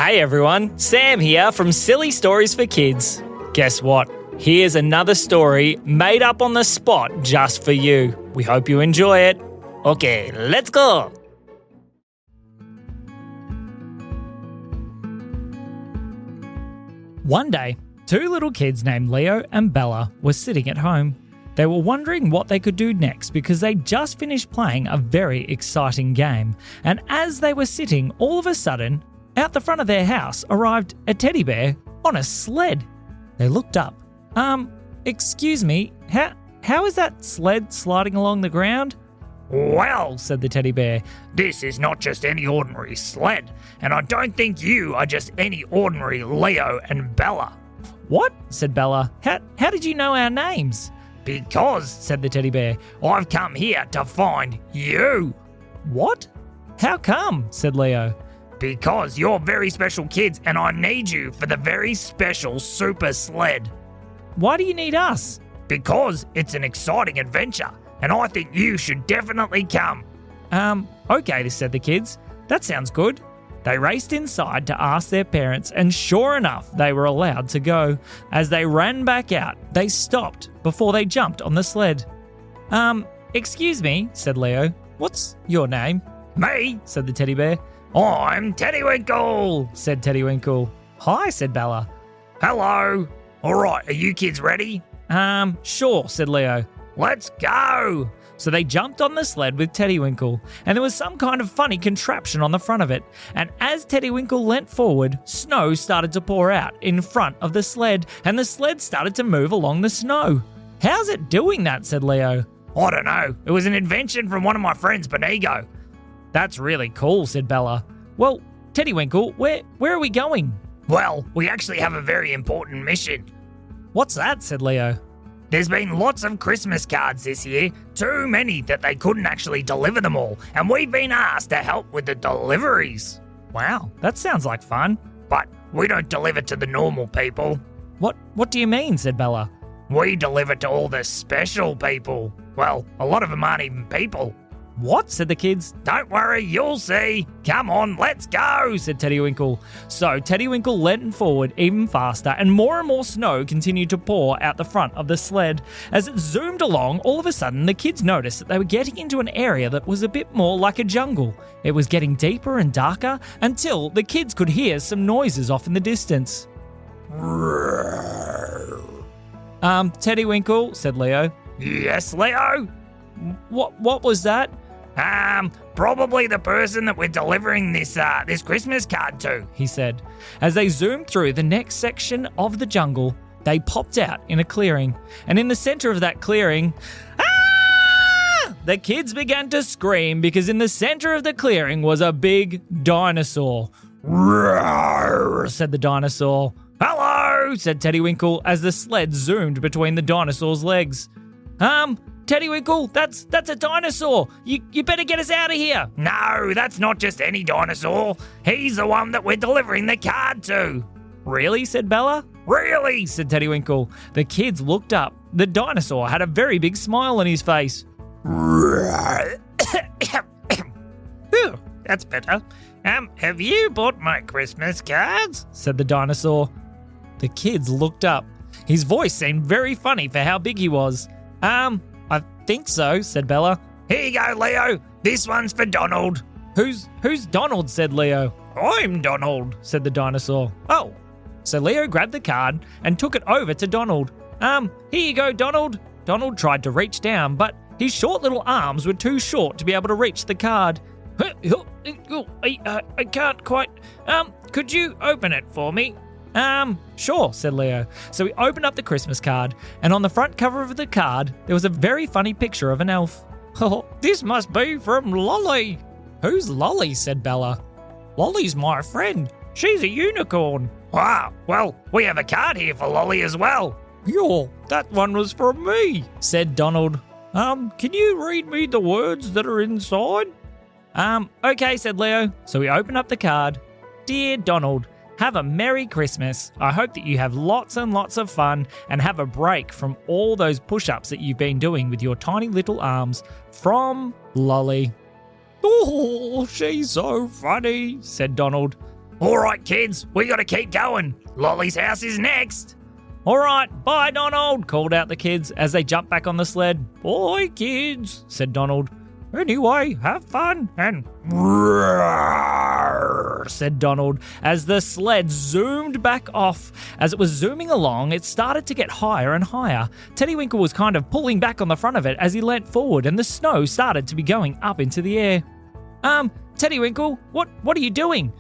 Hey everyone, Sam here from Silly Stories for Kids. Guess what? Here's another story made up on the spot just for you. We hope you enjoy it. Okay, let's go! One day, two little kids named Leo and Bella were sitting at home. They were wondering what they could do next because they'd just finished playing a very exciting game. And as they were sitting, all of a sudden, out the front of their house arrived a teddy bear on a sled. They looked up. Excuse me, how is that sled sliding along the ground? Well, said the teddy bear, this is not just any ordinary sled, and I don't think you are just any ordinary Leo and Bella. What? Said Bella. How did you know our names? Because, said the teddy bear, I've come here to find you. What? How come? Said Leo. Because you're very special kids and I need you for the very special super sled. Why do you need us? Because it's an exciting adventure and I think you should definitely come. Okay, said the kids. That sounds good. They raced inside to ask their parents and sure enough, they were allowed to go. As they ran back out, they stopped before they jumped on the sled. Excuse me, said Leo. What's your name? Me, said the teddy bear. I'm Teddywinkle, said Teddywinkle. Hi, said Bella. Hello. All right, are you kids ready? Sure, said Leo. Let's go. So they jumped on the sled with Teddywinkle, and there was some kind of funny contraption on the front of it. And as Teddywinkle leant forward, snow started to pour out in front of the sled, and the sled started to move along the snow. How's it doing that? Said Leo. I don't know. It was an invention from one of my friends, Benigo. That's really cool, said Bella. Well, Teddywinkle, where are we going? Well, we actually have a very important mission. What's that? Said Leo. There's been lots of Christmas cards this year, too many that they couldn't actually deliver them all, and we've been asked to help with the deliveries. Wow, that sounds like fun. But we don't deliver to the normal people. What do you mean? Said Bella. We deliver to all the special people. Well, a lot of them aren't even people. What? Said the kids. Don't worry, you'll see. Come on, let's go, said Teddywinkle. So Teddywinkle leant forward even faster and more snow continued to pour out the front of the sled. As it zoomed along, all of a sudden the kids noticed that they were getting into an area that was a bit more like a jungle. It was getting deeper and darker until the kids could hear some noises off in the distance. Teddywinkle, said Leo. Yes, Leo? What was that? Probably the person that we're delivering this Christmas card to, he said. As they zoomed through the next section of the jungle, they popped out in a clearing. And in the center of that clearing, the kids began to scream because in the center of the clearing was a big dinosaur. Roar, said the dinosaur. Hello, said Teddywinkle as the sled zoomed between the dinosaur's legs. Teddywinkle, that's a dinosaur. You better get us out of here. No, that's not just any dinosaur. He's the one that we're delivering the card to. Really? Said Bella. Really? Said Teddywinkle. The kids looked up. The dinosaur had a very big smile on his face. That's better. Have you bought my Christmas cards? Said the dinosaur. The kids looked up. His voice seemed very funny for how big he was. I think so, said Bella. Here you go, Leo. This one's for Donald. Who's Donald? Said Leo. I'm Donald, said the dinosaur. Oh. So Leo grabbed the card and took it over to Donald. Here you go, Donald. Donald tried to reach down, but his short little arms were too short to be able to reach the card. I can't quite. Could you open it for me? Sure, said Leo. So he opened up the Christmas card, and on the front cover of the card, there was a very funny picture of an elf. Oh, this must be from Lolly. Who's Lolly? Said Bella. Lolly's my friend. She's a unicorn. Wow, well, we have a card here for Lolly as well. That one was from me, said Donald. Can you read me the words that are inside? Okay, said Leo. So he opened up the card. Dear Donald, have a Merry Christmas. I hope that you have lots and lots of fun and have a break from all those push-ups that you've been doing with your tiny little arms. From Lolly. Oh, she's so funny, said Donald. All right, kids, we got to keep going. Lolly's house is next. All right, bye, Donald, called out the kids as they jumped back on the sled. Bye, kids, said Donald. Anyway, have fun and roar, said Donald as the sled zoomed back off. As it was zooming along, it started to get higher and higher. Teddywinkle was kind of pulling back on the front of it as he leant forward, and the snow started to be going up into the air. Teddywinkle, what are you doing?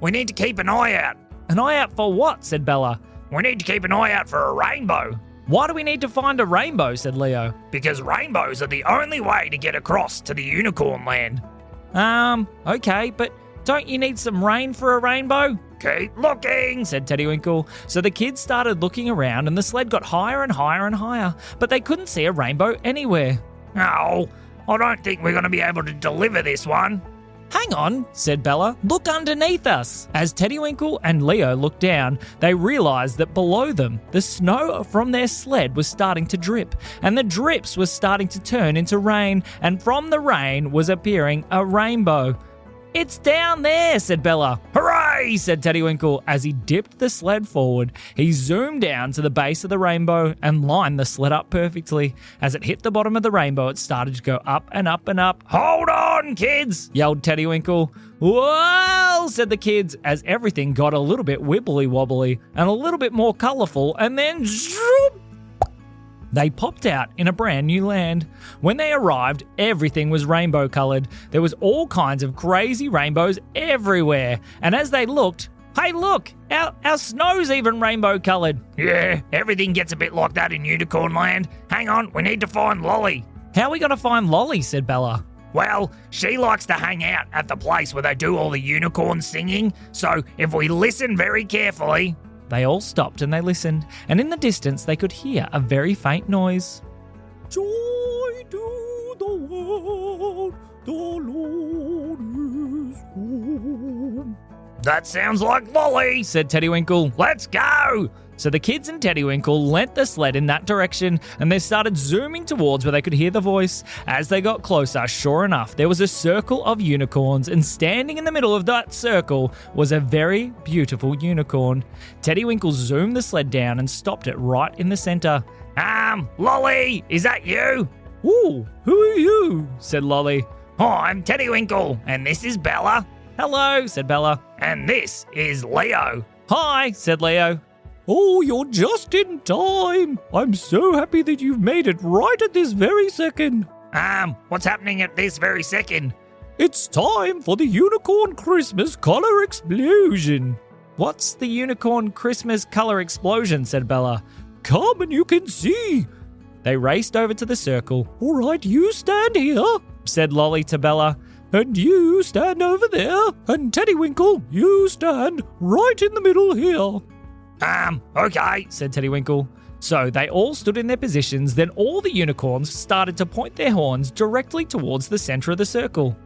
We need to keep an eye out. An eye out for what? Said Bella. We need to keep an eye out for a rainbow. Why do we need to find a rainbow? Said Leo. Because rainbows are the only way to get across to the unicorn land. Okay, but don't you need some rain for a rainbow? Keep looking, said Teddywinkle. So the kids started looking around and the sled got higher and higher and higher, but they couldn't see a rainbow anywhere. Oh, I don't think we're going to be able to deliver this one. Hang on, said Bella. Look underneath us. As Teddywinkle and Leo looked down, they realised that below them, the snow from their sled was starting to drip, and the drips were starting to turn into rain, and from the rain was appearing a rainbow. It's down there, said Bella. Hooray, said Teddywinkle as he dipped the sled forward. He zoomed down to the base of the rainbow and lined the sled up perfectly. As it hit the bottom of the rainbow, it started to go up and up and up. Hold on, kids, yelled Teddywinkle. Whoa, said the kids as everything got a little bit wibbly-wobbly and a little bit more colourful, and then zoop, they popped out in a brand new land. When they arrived, everything was rainbow coloured. There was all kinds of crazy rainbows everywhere. And as they looked, hey look, our snow's even rainbow coloured. Yeah, everything gets a bit like that in unicorn land. Hang on, we need to find Lolly. How are we going to find Lolly? Said Bella. Well, she likes to hang out at the place where they do all the unicorn singing. So if we listen very carefully... They all stopped and they listened, and in the distance they could hear a very faint noise. Joy to the world, the Lord is home. That sounds like Lolly, said Teddywinkle. Let's go! So the kids and Teddywinkle lent the sled in that direction, and they started zooming towards where they could hear the voice. As they got closer, sure enough, there was a circle of unicorns, and standing in the middle of that circle was a very beautiful unicorn. Teddywinkle zoomed the sled down and stopped it right in the center. Lolly, is that you? Ooh, who are you? Said Lolly. Oh, I'm Teddywinkle, and this is Bella. Hello, said Bella. And this is Leo. Hi, said Leo. Oh, you're just in time. I'm so happy that you've made it right at this very second. What's happening at this very second? It's time for the Unicorn Christmas Colour Explosion. What's the Unicorn Christmas Colour Explosion? Said Bella. Come and you can see. They raced over to the circle. All right, you stand here, said Lolly to Bella. And you stand over there. And Teddywinkle, you stand right in the middle here. Okay, said Teddywinkle. So they all stood in their positions, then all the unicorns started to point their horns directly towards the center of the circle.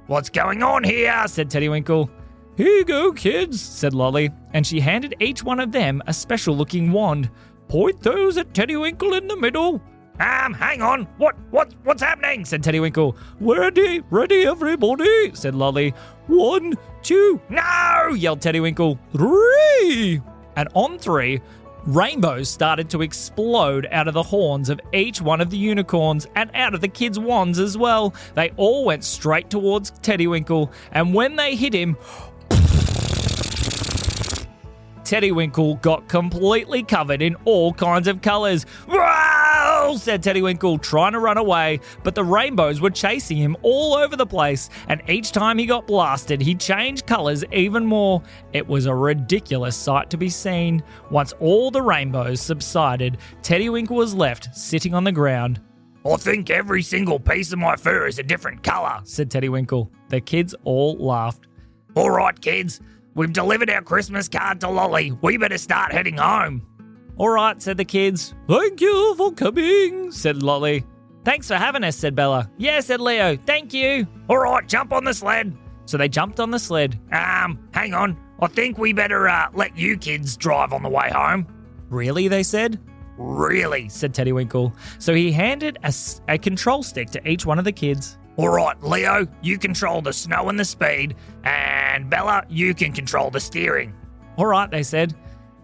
What's going on here? Said Teddywinkle. Here you go, kids, said Lolly, and she handed each one of them a special-looking wand. Point those at Teddywinkle in the middle. Hang on. What's happening? Said Teddywinkle. Ready, everybody, said Lolly. 1, 2, no, yelled Teddywinkle. 3. And on 3, rainbows started to explode out of the horns of each one of the unicorns and out of the kids' wands as well. They all went straight towards Teddywinkle, and when they hit him, Teddywinkle got completely covered in all kinds of colours. Whoa, said Teddywinkle, trying to run away, but the rainbows were chasing him all over the place, and each time he got blasted, he changed colours even more. It was a ridiculous sight to be seen. Once all the rainbows subsided, Teddywinkle was left sitting on the ground. I think every single piece of my fur is a different colour, said Teddywinkle. The kids all laughed. All right, kids. We've delivered our Christmas card to Lolly. We better start heading home. All right, said the kids. Thank you for coming, said Lolly. Thanks for having us, said Bella. Yeah, said Leo. Thank you. All right, jump on the sled. So they jumped on the sled. Hang on. I think we better let you kids drive on the way home. Really, they said? Really, said Teddywinkle. So he handed a control stick to each one of the kids. All right, Leo, you control the snow and the speed, and Bella, you can control the steering. All right, they said.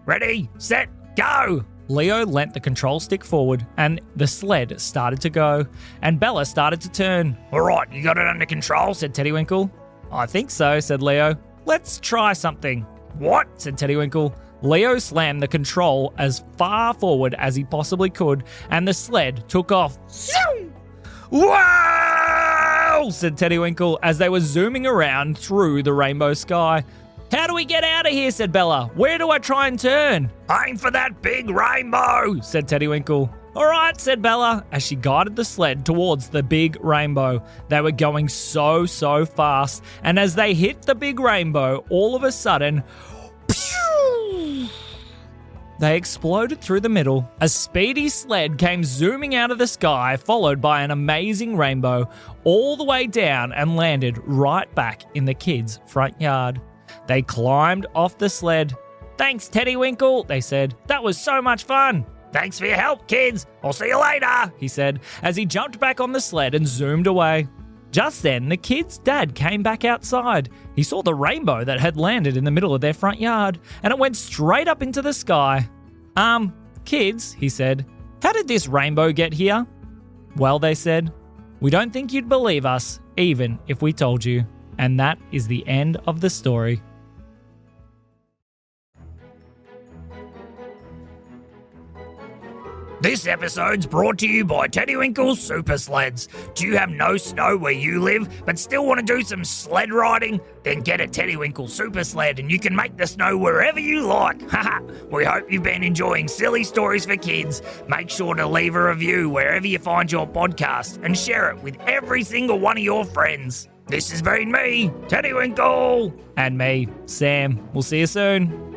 Ready, set, go! Leo leant the control stick forward and the sled started to go, and Bella started to turn. All right, you got it under control, Said Teddywinkle. I think so, said Leo. Let's try something. What? Said Teddywinkle. Leo slammed the control as far forward as he possibly could, and the sled took off. Wow! Said Teddywinkle as they were zooming around through the rainbow sky. How do we get out of here? Said Bella. Where do I try and turn? Aim for that big rainbow, said Teddywinkle. All right, said Bella, as she guided the sled towards the big rainbow. They were going so fast, and as they hit the big rainbow, all of a sudden, they exploded through the middle. A speedy sled came zooming out of the sky, followed by an amazing rainbow, all the way down and landed right back in the kids' front yard. They climbed off the sled. Thanks, Teddywinkle, they said. That was so much fun. Thanks for your help, kids. I'll see you later, he said, as he jumped back on the sled and zoomed away. Just then, the kids' dad came back outside. He saw the rainbow that had landed in the middle of their front yard, and it went straight up into the sky. Kids, he said, how did this rainbow get here? Well, they said, we don't think you'd believe us, even if we told you. And that is the end of the story. This episode's brought to you by Teddywinkle's Super Sleds. Do you have no snow where you live, but still want to do some sled riding? Then get a Teddywinkle Super Sled and you can make the snow wherever you like. Haha, we hope you've been enjoying silly stories for kids. Make sure to leave a review wherever you find your podcast and share it with every single one of your friends. This has been me, Teddywinkle. And me, Sam. We'll see you soon.